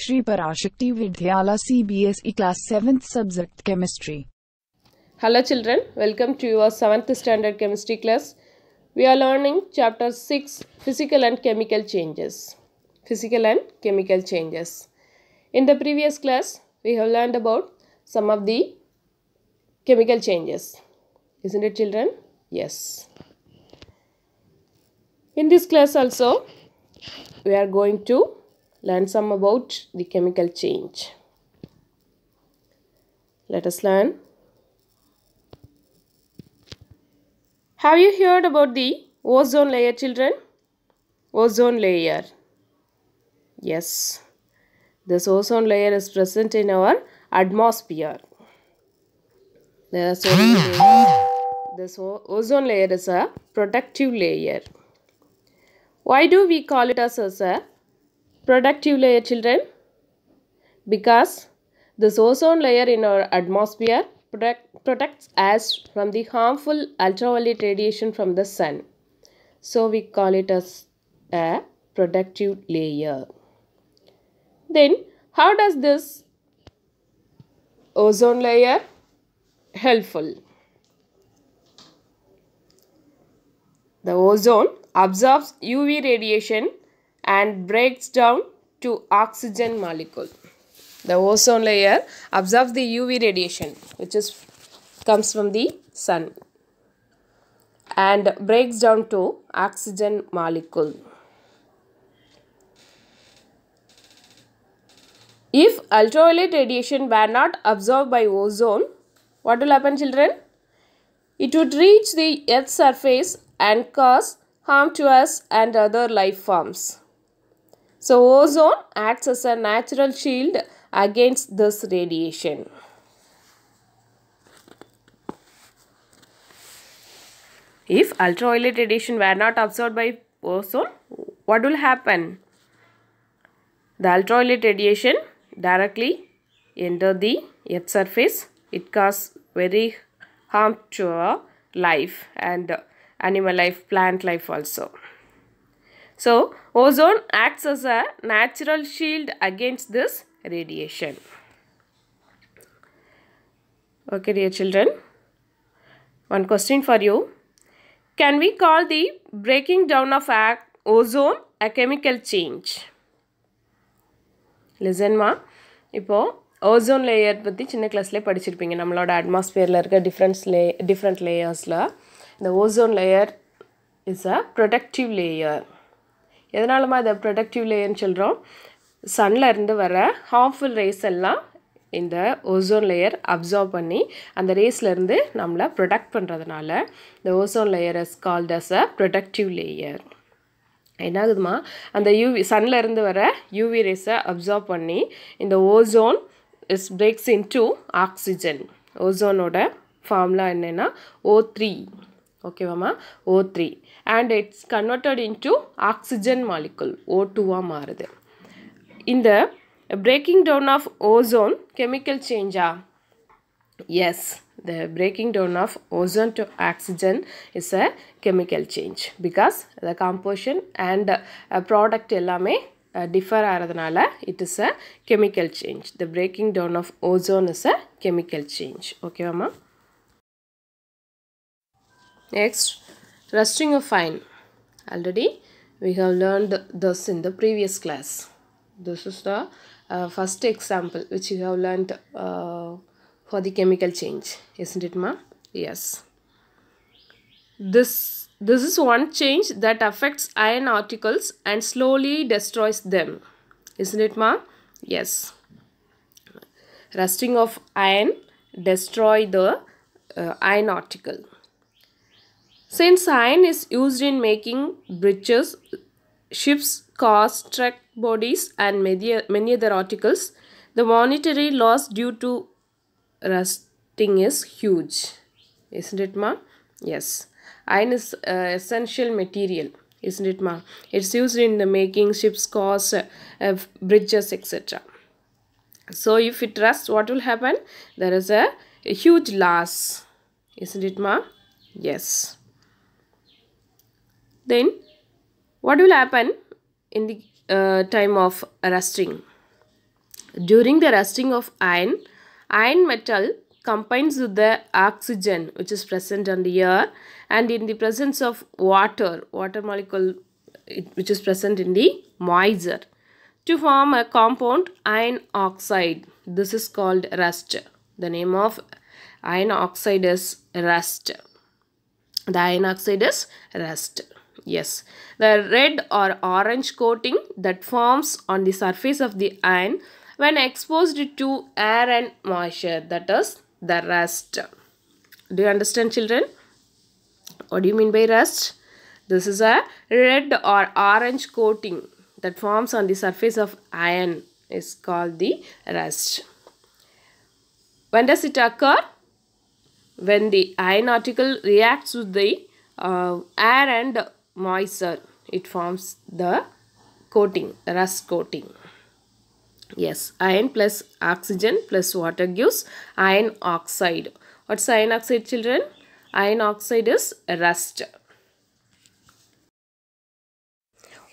Shri Parasakthi Vidyalaya Cbse class 7th subject chemistry. Hello children, welcome to your 7th standard chemistry class. We are learning chapter 6 physical and chemical changes. Physical and chemical changes. In the previous class, we have learned about some of the chemical changes. Isn't it children? Yes. In this class also, we are going to learn some about the chemical change. Let us learn. Have you heard about the ozone layer, children? Ozone layer. Yes. This ozone layer is present in our atmosphere. This ozone layer is a protective layer. Why do we call it as a protective layer, children? Because this ozone layer in our atmosphere protects us from the harmful ultraviolet radiation from the sun. So we call it as a protective layer. Then how does this ozone layer helpful? The ozone absorbs UV radiation and breaks down to oxygen molecule. The ozone layer absorbs the UV radiation which comes from the sun and breaks down to oxygen molecule. If ultraviolet radiation were not absorbed by ozone, what will happen, children? It would reach the Earth's surface and cause harm to us and other life forms. So ozone acts as a natural shield against this radiation. If ultraviolet radiation were not absorbed by ozone, what will happen? The ultraviolet radiation directly enter the Earth's surface. It causes very harm to our life and animal life, plant life also. So, ozone acts as a natural shield against this radiation. Okay, dear children. One question for you. Can we call the breaking down of ozone a chemical change? Listen ma. இப்போ ozone layer பற்றி சின்ன கிளாஸ்லேயே படிச்சிருப்பீங்க. நம்மளோட அட்மாஸ்பியரில் இருக்க different layers. The ozone layer is a protective layer. எதனாலமா இதை protective layer சொல்கிறோம்? சன்னில் இருந்து வர harmful rays எல்லாம் இந்த ozone layer absorb பண்ணி அந்த raysல இருந்து நம்மளை protect பண்ணுறதுனால the ozone layer is called as a protective layer. என்னாகுதுமா அந்த சன்னில் இருந்து வர UV rays absorb பண்ணி இந்த ozone breaks into oxygen. ஓசோனோட ஃபார்முலா என்னன்னா O3. ஓகேவாமா O3 and it's converted into oxygen molecule O2 மாறுது. இந்த breaking down of ozone chemical change yes, the breaking down of ozone to oxygen is a chemical change because the composition and product எல்லாமே differ ஆகிறதுனால it is a chemical change. The breaking down of ozone is a chemical change. ஓகேவாமா? Next, rusting of iron. Already we have learned this in the previous class. This is the first example which you have learned for the chemical change, isn't it ma? Yes. This is one change that affects iron particles and slowly destroys them, isn't it ma? Yes. Rusting of iron destroy the iron particle. Since iron is used in making bridges, ships, cars, truck bodies and many other articles, the monetary loss due to rusting is huge. Isn't it ma? Yes. Iron is essential material. Isn't it ma? It's used in the making ships, cars, bridges, etc. So if it rusts, what will happen? There is a huge loss. Isn't it ma? Yes. Then what will happen in the time of rusting? During the rusting of iron, iron metal combines with the oxygen which is present on the air, and in the presence of water molecule which is present in the moisture, to form a compound iron oxide. This is called rust. The name of iron oxide is rust. The iron oxide is rust. Yes. The red or orange coating that forms on the surface of the iron when exposed to air and moisture, that is the rust. Do you understand, children? What do you mean by rust? This is a red or orange coating that forms on the surface of iron is called the rust. When does it occur? When the iron particle reacts with the air and moisture, it forms the coating, rust coating. Yes, iron plus oxygen plus water gives iron oxide. What's iron oxide, children? Iron oxide is rust.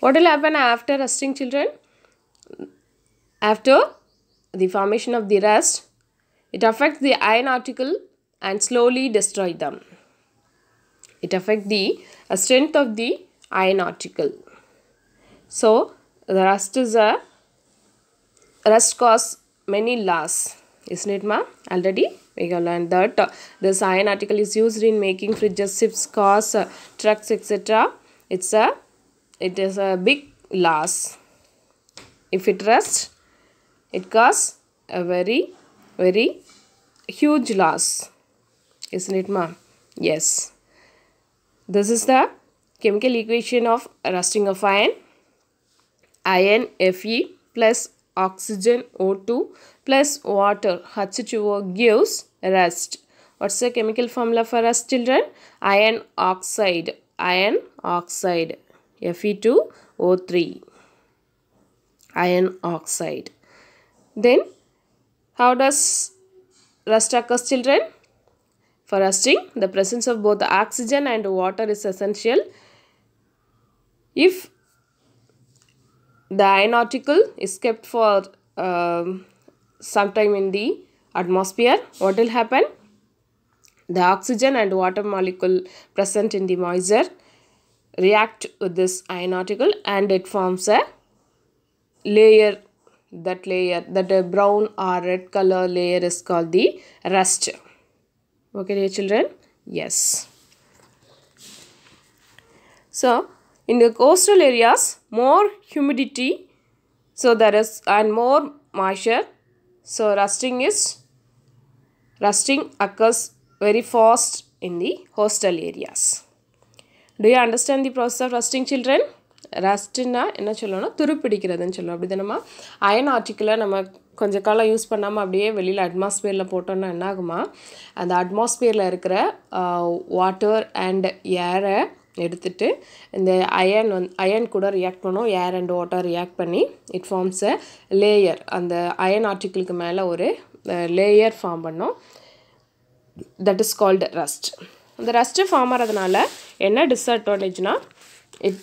What will happen after rusting, children? After the formation of the rust, it affects the iron particle and slowly destroy them. It affects the strength of the iron particle. So, the rust cause many loss. Isn't it, ma? Already we have learned that this iron particle is used in making fridges, ships, cars, trucks, etc. It is a big loss. If it rusts, it causes a very, very huge loss. Isn't it, ma? Yes. This is the chemical equation of rusting of iron. Iron Fe plus oxygen O2 plus water H2O gives rust. What's the chemical formula for rust, children? Iron oxide. Iron oxide. Fe2O3. Iron oxide. Then, how does rust occur, children? For rusting, the presence of both oxygen and water is essential. If the iron particle is kept for some time in the atmosphere, what will happen? The oxygen and water molecule present in the moisture react with this iron particle and it forms a layer. That brown or red color layer is called the rust. Okay, dear children? Yes. So, in the coastal areas, more humidity, so there is and more moisture. So, rusting occurs very fast in the coastal areas. Do you understand the process of rusting, children? ரஸ்ட்னா என்ன சொல்லணும்னா துருப்பிடிக்கிறதுன்னு சொல்லணும். அப்படி தானம்மா iron ஆர்டிக்கிளை நம்ம கொஞ்சம் காலம் use பண்ணாமல் அப்படியே வெளியில் அட்மாஸ்பியரில் போட்டோன்னா என்ன ஆகுமா, அந்த அட்மாஸ்பியரில் இருக்கிற வாட்டர் அண்ட் ஏரை எடுத்துட்டு இந்த அயன் கூட ரியாக்ட் பண்ணும். ஏர் அண்ட் வாட்டர் ரியாக்ட் பண்ணி இட் ஃபார்ம்ஸ் அ லேயர். அந்த அயன் ஆர்டிக்கிளுக்கு மேலே ஒரு லேயர் ஃபார்ம் பண்ணும். That is called rust. இந்த ரஸ்ட்டு ஃபார்ம் ஆகிறதுனால என்ன டிஸ்அட்வான்டேஜ்னால் it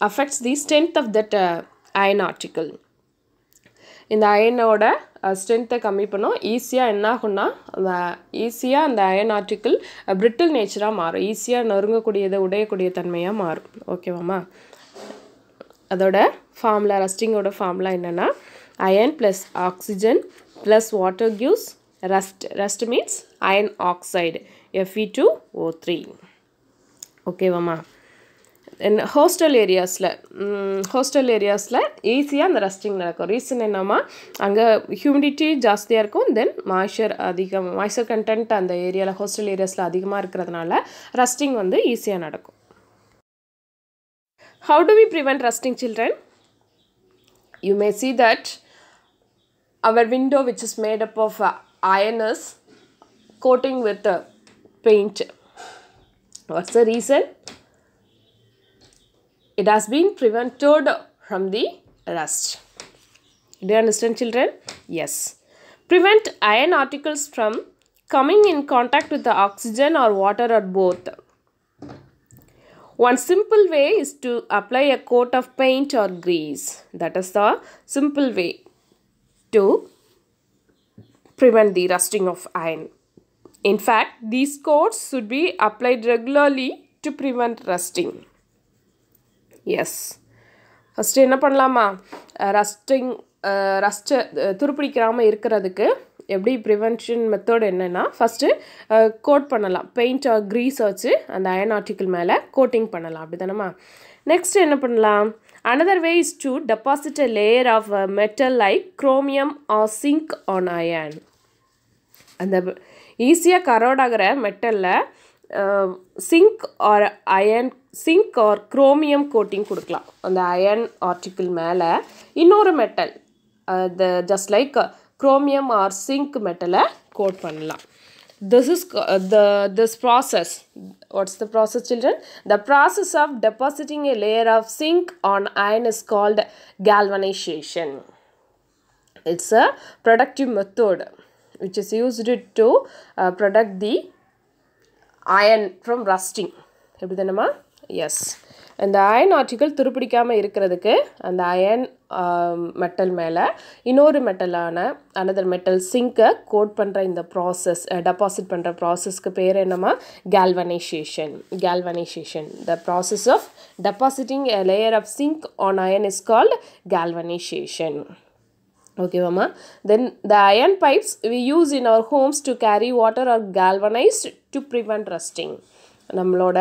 affects the strength of that iron particle. இந்த அயனோட ஸ்ட்ரென்த்தை கம்மி பண்ணும். ஈஸியாக என்ன ஆகும்னா ஈஸியாக அந்த அயன் ஆர்டிக்கிள் பிரிட்டில் நேச்சராக மாறும். ஈஸியாக நொறுங்கக்கூடியதை உடையக்கூடிய தன்மையாக மாறும். ஓகேவாம்மா? அதோட ஃபார்முலா, ரஸ்டிங்கோட ஃபார்முலா என்னென்னா iron plus oxygen plus water gives rust. Rust means iron oxide Fe2O3. ஓகேவாம்மா? ஹோஸ்டல் ஏரியாஸில் ஈஸியாக அந்த ரஸ்டிங் நடக்கும். ரீசன் என்னம்மா, அங்கே ஹியூமிடிட்டி ஜாஸ்தியாக இருக்கும். தென் மாய்ச்சர் கண்டென்ட் அந்த ஏரியாவில் ஹோஸ்டல் ஏரியாஸில் அதிகமாக இருக்கிறதுனால ரஸ்டிங் வந்து ஈஸியாக நடக்கும். How do we prevent rusting, children? You may see that our window, which is made up of iron, is coating with paint. What's the reason? It has been prevented from the rust. Do you understand, children? Yes. Prevent iron particles from coming in contact with the oxygen or water or both. One simple way is to apply a coat of paint or grease. That is the simple way. to prevent the rusting of iron. In fact, these coats should be applied regularly to prevent rusting. Yes. First என்ன பண்ணலாமா rust துருப்பிடிக்காமல் இருக்கிறதுக்கு எப்படி prevention method என்னென்னா first code பண்ணலாம் paint R grease வச்சு அந்த iron article மேலே coating பண்ணலாம் அப்படி தானேம்மா நெக்ஸ்ட் என்ன பண்ணலாம் another way is to deposit a layer of metal like chromium or zinc on iron அந்த ஈஸியாக கரோட் ஆகிற மெட்டலில் சிங்க் ஆர் குரோமியம் கோட்டிங் கொடுக்கலாம் அந்த அயன் ஆர்டிக்கிள் மேலே இன்னொரு metal just like chromium or zinc மெட்டலை கோட் பண்ணலாம் this process, what's the process children? The process of depositing a layer of zinc on iron is called galvanization. It's a productive method which is used to protect the iron from rusting. எப்படி தானேம்மா yes அந்த iron article துருப்பிடிக்காமல் இருக்கிறதுக்கு அந்த iron metal மேலே இன்னொரு மெட்டலான another metal சிங்கை code பண்ணுற இந்த process deposit பண்ணுற ப்ராசஸ்க்கு பேர் என்னம்மா galvanization. The process of depositing a layer of zinc on iron is called galvanization. Okay mama, then the iron pipes we use in our homes to carry water are galvanized to prevent rusting. நம்மளோட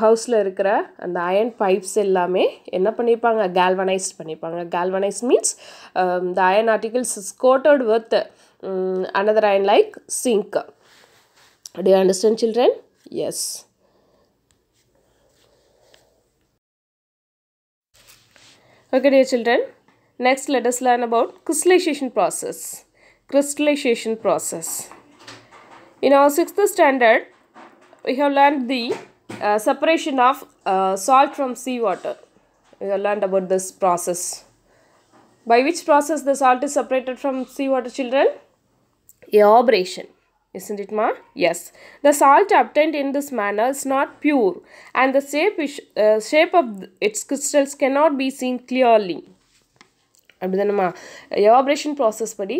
ஹவுஸில் இருக்கிற அந்த iron pipes எல்லாமே என்ன பண்ணியிருப்பாங்க galvanized பண்ணியிருப்பாங்க. galvanized means the iron articles is coated with another iron like zinc. Do you understand children? Yes. Okay dear children, next let us learn about crystallization process. In our 6th standard we have learned the separation of salt from seawater. We have learned about this process. By which process the salt is separated from seawater children? Evaporation. Isn't it ma? Yes. The salt obtained in this manner is not pure and the shape of its crystals cannot be seen clearly. அப்படிதானம்மா evaporation process படி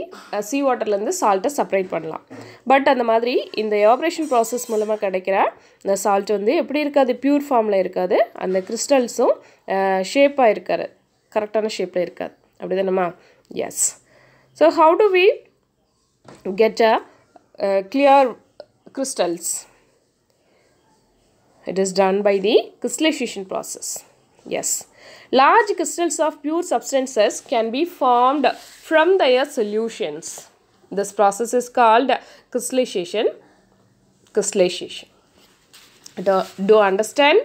sea வாட்டர்லேருந்து சால்ட்டை separate பண்ணலாம் but அந்த மாதிரி இந்த evaporation process மூலமாக கிடைக்கிற இந்த salt வந்து எப்படி இருக்காது பியூர் ஃபார்மில் இருக்காது அந்த கிறிஸ்டல்ஸும் ஷேப்பாக இருக்காது கரெக்டான ஷேப்பில் இருக்காது அப்படிதானம்மா yes so how do we get a clear crystals it is done by the crystallization process. Yes. Large crystals of pure substances can be formed from their solutions. This process is called crystallization. Do understand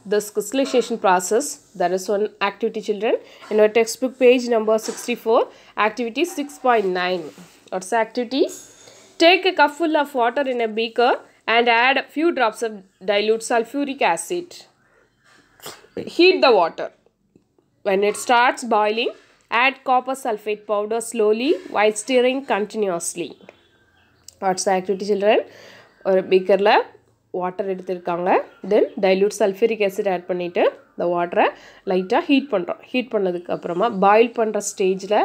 this crystallization process? There is one activity children in our textbook page number 64, activity 6.9. What's the activity? Take a cup full of water in a beaker and add a few drops of dilute sulfuric acid. Heat the water. When it starts boiling, add copper sulfate powder slowly while stirring continuously. What's the activity children? ஒரு பீக்கரில் water எடுத்துருக்காங்க தென் dilute sulphuric acid add பண்ணிவிட்டு இந்த வாட்டரை லைட்டாக heat பண்ணதுக்கு அப்புறமா boil பண்ணுற ஸ்டேஜில்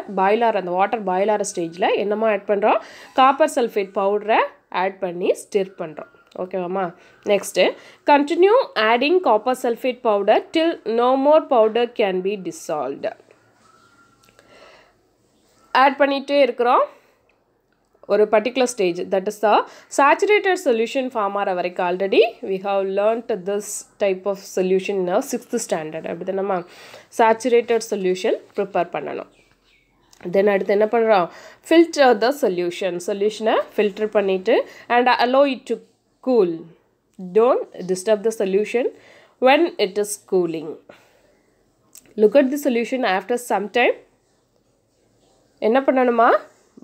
அந்த வாட்டர் பாயில் ஆகிற ஸ்டேஜில் என்னமா ஆட் பண்ணுறோம் காப்பர் சல்ஃபேட் பவுடரை ஆட் பண்ணி ஸ்டிர் பண்ணுறோம் ஓகேவாம்மா next continue adding copper sulphate powder till no more powder can be dissolved add பண்ணிகிட்டே இருக்கிறோம் ஒரு particular stage that is the saturated solution form ஆகிற வரைக்கும் already we have learnt this type of solution in 6th standard அப்படி தானம்மா saturated solution prepare பண்ணணும் தென் அடுத்து என்ன பண்ணுறோம் ஃபில்டர் த சொல்யூஷனை ஃபில்டர் பண்ணிவிட்டு and allow it to cool. Don't disturb the solution when it is cooling. Look at the solution after some time. என்ன பண்ணணுமா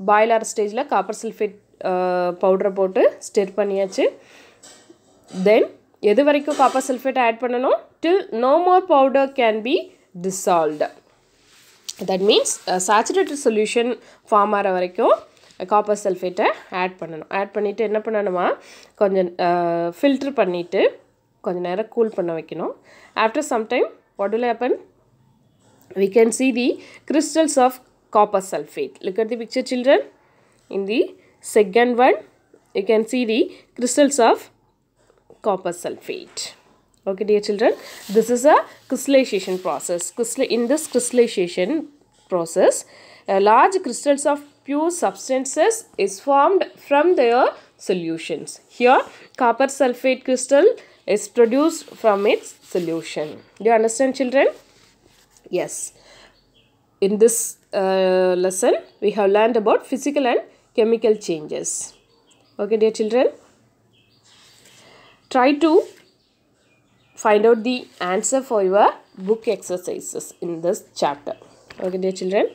பாயில் ஆகிற ஸ்டேஜில் காப்பர் சல்ஃபேட் பவுடரை போட்டு ஸ்டிர் பண்ணியாச்சு தென் எது வரைக்கும் காப்பர் சல்ஃபேட் ஆட் பண்ணணும் till no more powder can be dissolved. That means saturated solution form ஆகிற வரைக்கும் காப்பர் சல்ஃபேட்டை ஆட் பண்ணணும் ஆட் பண்ணிவிட்டு என்ன பண்ணணுமா கொஞ்சம் ஃபில்ட்ரு பண்ணிவிட்டு கொஞ்சம் நேரம் கூல் பண்ண வைக்கணும் after some time what will happen we can see the crystals of copper sulfate. Look at the picture, children. In the second one, you can see the crystals of copper sulfate. Okay, dear children, this is a crystallization process. In this crystallization process, large crystals of pure substances is formed from their solutions. Here, copper sulfate crystal is produced from its solution. Do you understand, children? Yes. In this lesson, we have learned about physical and chemical changes. Okay, dear children. Try to find out the answer for your book exercises in this chapter. Okay, dear children.